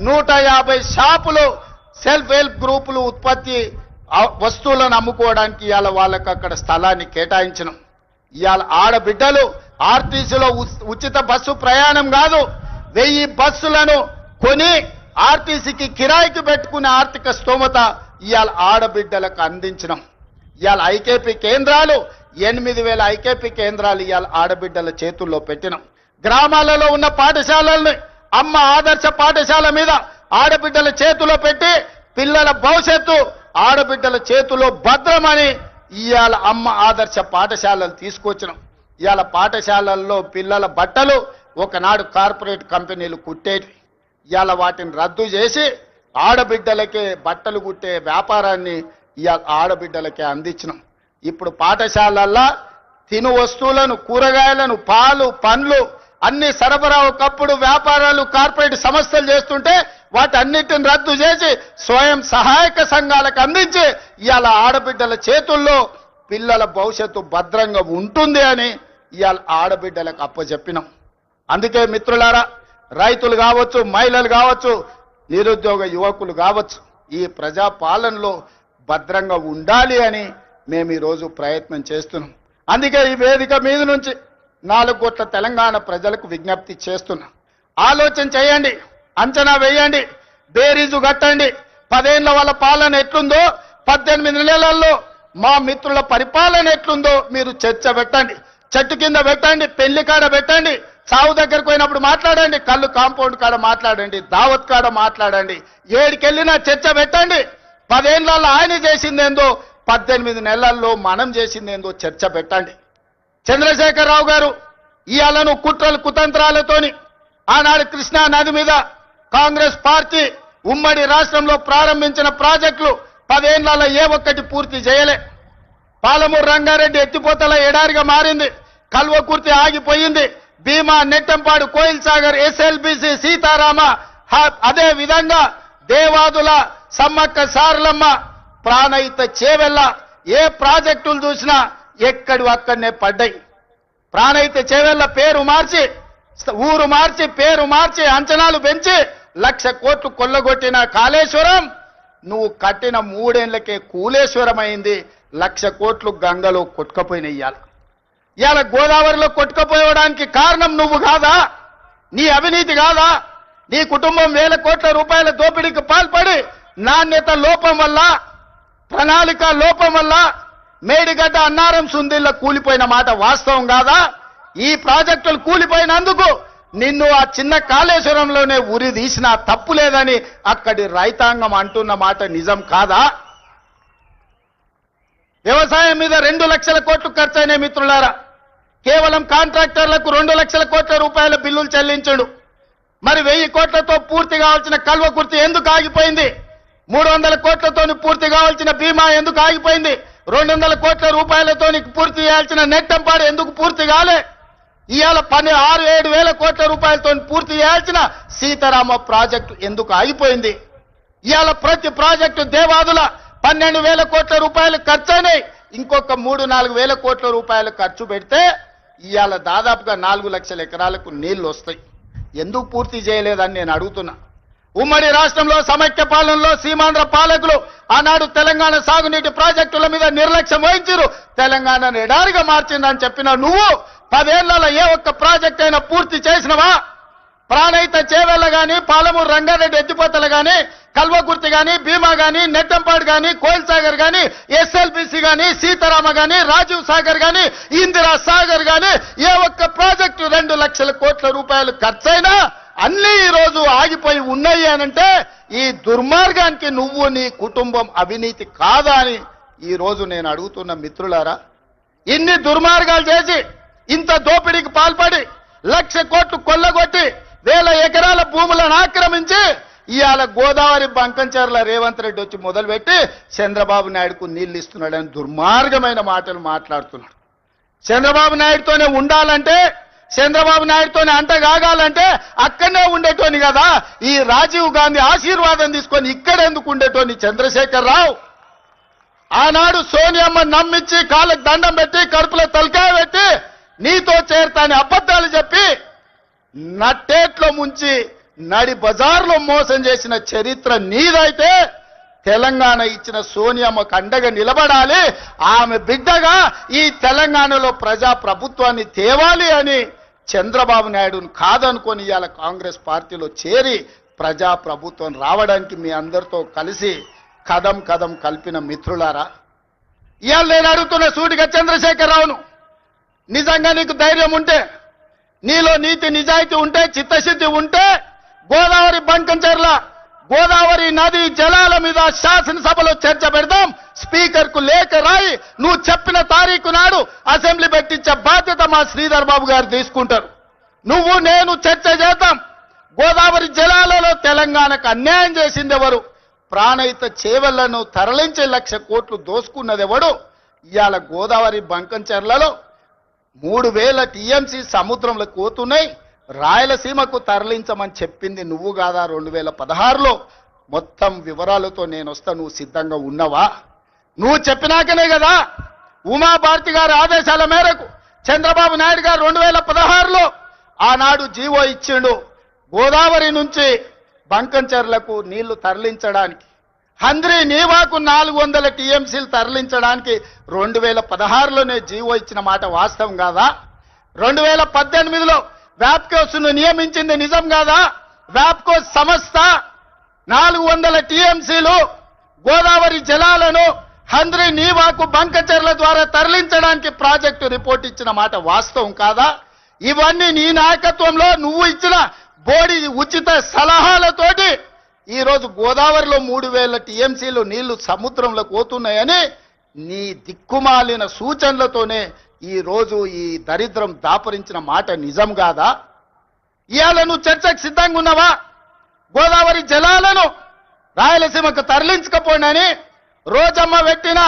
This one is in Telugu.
150 షాపులు సెల్ఫ్ హెల్ప్ గ్రూపులు ఉత్పత్తి వస్తువులను అమ్ముకోవడానికి ఇవాళ వాళ్ళకి అక్కడ స్థలాన్ని కేటాయించడం. ఇవాళ ఆడబిడ్డలు ఆర్టీసీలో ఉచిత బస్సు ప్రయాణం కాదు 1000 బస్సులను కొని ఆర్టీసీకి కిరాయికి పెట్టుకునే ఆర్థిక స్తోమత ఇవాళ ఆడబిడ్డలకు అందించడం. ఇవాళ ఐకేపీ కేంద్రాలు 8000 ఐకేపీ కేంద్రాలు ఇవాళ ఆడబిడ్డల చేతుల్లో పెట్టినాం. గ్రామాలలో ఉన్న పాఠశాలల్ని అమ్మ ఆదర్శ పాఠశాల మీద ఆడబిడ్డల చేతిలో పెట్టి పిల్లల భవిష్యత్తు ఆడబిడ్డల చేతిలో భద్రమని ఇవాళ అమ్మ ఆదర్శ పాఠశాలలు తీసుకొచ్చినాం. ఇవాళ పాఠశాలల్లో పిల్లల బట్టలు ఒకనాడు కార్పొరేట్ కంపెనీలు కుట్టేవి. ఇవాళ వాటిని రద్దు చేసి ఆడబిడ్డలకే బట్టలు కుట్టే వ్యాపారాన్ని ఇవాళ ఆడబిడ్డలకే అందించినాం. ఇప్పుడు పాఠశాలల్లో తిను వస్తువులను కూరగాయలను పాలు పండ్లు అన్ని సరఫరా ఒకప్పుడు వ్యాపారాలు కార్పొరేట్ సంస్థలు చేస్తుంటే వాటన్నిటిని రద్దు చేసి స్వయం సహాయక సంఘాలకు అందించి ఇవాళ ఆడబిడ్డల చేతుల్లో పిల్లల భవిష్యత్తు భద్రంగా ఉంటుంది అని ఇవాళ ఆడబిడ్డలకు అప్పచెప్పినాం. అందుకే మిత్రులారా, రైతులు కావచ్చు, మహిళలు కావచ్చు, నిరుద్యోగ యువకులు కావచ్చు, ఈ ప్రజాపాలనలో భద్రంగా ఉండాలి అని మేము ఈరోజు ప్రయత్నం చేస్తున్నాం. అందుకే ఈ వేదిక మీద నుంచి 4 కోట్ల తెలంగాణ ప్రజలకు విజ్ఞప్తి చేస్తున్నా. ఆలోచన చేయండి, అంచనా వేయండి, బేరీజు కట్టండి. 10 ఏళ్ల వాళ్ళ పాలన ఎట్లుందో, 18 నెలల్లో మా మిత్రుల పరిపాలన ఎట్లుందో మీరు చర్చ పెట్టండి. చెట్టు కింద పెట్టండి, పెళ్లి కాడ పెట్టండి, సావు దగ్గరకు పోయినప్పుడు మాట్లాడండి, కళ్ళు కాంపౌండ్ కాడ మాట్లాడండి, దావత్ కాడ మాట్లాడండి, ఏడికెళ్ళినా చర్చ పెట్టండి. 10 ఏళ్లలో ఆయన చేసిందేందో, 18 నెలల్లో మనం చేసిందేందో చర్చ పెట్టండి. చంద్రశేఖరరావు గారు ఇయాలను కుట్రలు కుతంత్రాలతోని ఆనాడు కృష్ణా నది మీద కాంగ్రెస్ పార్టీ ఉమ్మడి రాష్ట్రంలో ప్రారంభించిన ప్రాజెక్టులు 10 ఏళ్లలో ఏ ఒక్కటి పూర్తి చేయలే. పాలమూరు రంగారెడ్డి ఎత్తిపోతల ఎడారిగా మారింది, కల్వకుర్తి ఆగిపోయింది, భీమా నెట్టంపాడు కోయిల్ సాగర్ ఎస్ఎల్బిసి సీతారామ, అదే విధంగా దేవాదుల సమ్మక్క సారలమ్మ ప్రాణహిత చేవెళ్ళ ఏ ప్రాజెక్టులు చూసినా ఎక్కడి అక్కడనే పడ్డాయి. ప్రాణహిత చేవెళ్ళ పేరు మార్చి ఊరు మార్చి పేరు మార్చి అంచనాలు పెంచి 1,00,000 కోట్లు కొల్లగొట్టిన కాళేశ్వరం నువ్వు కట్టిన 3 ఏళ్లకే కూలేశ్వరం అయింది. 1,00,000 కోట్లు గంగలో కొట్టుకపోయినాయి. ఇవాళ గోదావరిలో కొట్టుకపోవడానికి కారణం నువ్వు కాదా? నీ అవినీతి కాదా? నీ కుటుంబం 1,000 కోట్ల రూపాయల దోపిడీకి పాల్పడి నాణ్యత లోపం వల్ల, ప్రణాళిక లోపం వల్ల మేడిగడ్డ అన్నారం సుందిల్ల కూలిపోయిన మాట వాస్తవం కాదా? ఈ ప్రాజెక్టులు కూలిపోయినందుకు నిన్ను ఆ చిన్న కాళేశ్వరంలోనే ఉరి తీసినా తప్పు లేదని అక్కడి రైతాంగం అంటున్న మాట నిజం కాదా? వ్యవసాయం మీద 2 లక్షల కోట్లు ఖర్చయిన మిత్రులారా, కేవలం కాంట్రాక్టర్లకు 2 లక్షల కోట్ల రూపాయల బిల్లులు చెల్లించడు. మరి 1000 కోట్లతో పూర్తి కావాల్సిన కల్వకుర్తి ఎందుకు ఆగిపోయింది? 300 కోట్లతోని పూర్తి కావాల్సిన భీమా ఎందుకు ఆగిపోయింది? 200 కోట్ల రూపాయలతో పూర్తి చేయాల్సిన నెట్టంపాడు ఎందుకు పూర్తి కాలే? ఇవాళ 6-7 వేల కోట్ల రూపాయలతో పూర్తి చేయాల్సిన సీతారామ ప్రాజెక్టు ఎందుకు ఆగిపోయింది? ఇవాళ ప్రతి ప్రాజెక్టు దేవాదుల 12,000 కోట్ల రూపాయలు ఖర్చయినాయి. ఇంకొక 3-4 వేల కోట్ల రూపాయలు ఖర్చు పెడితే ఇవాళ దాదాపుగా 4 లక్షల ఎకరాలకు నీళ్లు వస్తాయి. ఎందుకు పూర్తి చేయలేదని నేను అడుగుతున్నా. ఉమ్మడి రాష్ట్రంలో సమైక్య పాలనలో సీమాంధ్ర పాలకులు ఆనాడు తెలంగాణ సాగునీటి ప్రాజెక్టుల మీద నిర్లక్ష్యం వహించారు, తెలంగాణను ఎడారిగా మార్చిందని చెప్పిన నువ్వు 10 ఏళ్లలో ఏ ఒక్క ప్రాజెక్ట్ అయినా పూర్తి చేసినవా? ప్రాణహిత చేవెళ్ళ గాని, పాలమూరు రంగారెడ్డి ఎత్తిపోతలు గాని, కల్వకుర్తి గాని, భీమా గాని, నెట్టంపాడు గాని, కోయిల్ సాగర్ గాని, ఎస్ఎల్బిసి గాని, సీతారామ గాని, రాజీవ్ సాగర్ గాని, ఇందిరా సాగర్ గాని ఏ ఒక్క ప్రాజెక్టు 2 లక్షల కోట్ల రూపాయలు ఖర్చైనా అన్ని ఈ రోజు ఆగిపోయి ఉన్నాయి అనంటే ఈ దుర్మార్గానికి నువ్వు నీ కుటుంబం అవినీతి కాదా అని ఈ రోజు నేను అడుగుతున్న మిత్రులారా. ఇన్ని దుర్మార్గాలు చేసి ఇంత దోపిడీకి పాల్పడి 1,00,000 కోట్లు కొల్లగొట్టి 1000 ఎకరాల భూములను ఆక్రమించి ఇవాళ గోదావరి బంకంచెర్ల రేవంత్ రెడ్డి వచ్చి మొదలుపెట్టి చంద్రబాబు నాయుడుకు నీళ్లు ఇస్తున్నాడని దుర్మార్గమైన మాటలు మాట్లాడుతున్నాడు. చంద్రబాబు నాయుడుతోనే ఉండాలంటే, చంద్రబాబు నాయుడుతోనే అంటగాగాలంటే అక్కడనే ఉండేటోని కదా. ఈ రాజీవ్ గాంధీ ఆశీర్వాదం తీసుకొని ఇక్కడ ఎందుకు ఉండేటోని చంద్రశేఖరరావు? ఆనాడు సోనియమ్మ నమ్మించి కాళ్ళకు దండం పెట్టి కడుపులో తలకాయ పెట్టి నీతో చేరతాని అబద్ధాలు చెప్పి నట్టేట్లో ముంచి నడి బజార్లో మోసం చేసిన చరిత్ర నీదైతే తెలంగాణ ఇచ్చిన సోనియమ్మకు అండగా నిలబడాలి, ఆమె బిడ్డగా ఈ తెలంగాణలో ప్రజా ప్రభుత్వాన్ని తేవాలి అని చంద్రబాబు నాయుడును కాదనుకొని ఇవాళ కాంగ్రెస్ పార్టీలో చేరి ప్రజా ప్రభుత్వం రావడానికి మీ అందరితో కలిసి కదం కదం కలిపిన మిత్రులారా, ఇవాళ నేను అడుగుతున్న సూటిగా చంద్రశేఖరరావును, నిజంగా నీకు ధైర్యం ఉంటే, నీలో నీతి నిజాయితీ ఉంటే, చిత్తశుద్ధి ఉంటే గోదావరి బంకంచెర్ల గోదావరి నది జలాల మీద శాసనసభలో చర్చ పెడదాం, స్పీకర్ కు లేఖ రాయి, నువ్వు చెప్పిన తారీఖు నాడు అసెంబ్లీ పెట్టించే బాధ్యత మా శ్రీధర్ బాబు గారు తీసుకుంటారు. నువ్వు నేను చర్చ చేద్దాం. గోదావరి జలాలలో తెలంగాణకు అన్యాయం చేసింది ఎవరు? ప్రాణహిత చేవళ్లను తరలించే 1,00,000 కోట్లు దోసుకున్నది ఎవడు? ఇవాళ గోదావరి బంకంచెర్లలో 3,000 టీఎంసీ సముద్రంలో పోతున్నాయి, రాయలసీమకు తరలించమని చెప్పింది నువ్వు కాదా? 2016లో మొత్తం వివరాలతో నేను వస్తా, నువ్వు సిద్ధంగా ఉన్నవా? నువ్వు చెప్పినాకనే కదా ఉమాభారతి గారి ఆదేశాల మేరకు చంద్రబాబు నాయుడు గారు 2016లో ఆనాడు జీవో ఇచ్చిండు, గోదావరి నుంచి బంకంచెర్లకు నీళ్లు తరలించడానికి, హంద్రీ నీవాకు 400 టీఎంసీలు తరలించడానికి 2016లోనే జీవో ఇచ్చిన మాట వాస్తవం కాదా? 2018లో వ్యాప్కోస్ను నియమించింది నిజం కాదా? వ్యాప్కోస్ సంస్థ 400 టీఎంసీలు గోదావరి జలాలను హంద్రీ నీవాకు బంకచెర్ల ద్వారా తరలించడానికి ప్రాజెక్టు రిపోర్ట్ ఇచ్చిన మాట వాస్తవం కాదా? ఇవన్నీ నీ నాయకత్వంలో నువ్వు ఇచ్చిన బోడి ఉచిత సలహాలతోటి ఈరోజు గోదావరిలో 3,000 టీఎంసీలు నీళ్లు సముద్రంలో పోతున్నాయని నీ దిక్కుమాలిన సూచనలతోనే ఈ రోజు ఈ దరిద్రం దాపరించిన మాట నిజం కాదా? ఇవాళ నువ్వు చర్చకు సిద్ధంగా ఉన్నావా? గోదావరి జలాలను రాయలసీమకు తరలించకపోయినని రోజమ్మ పెట్టిన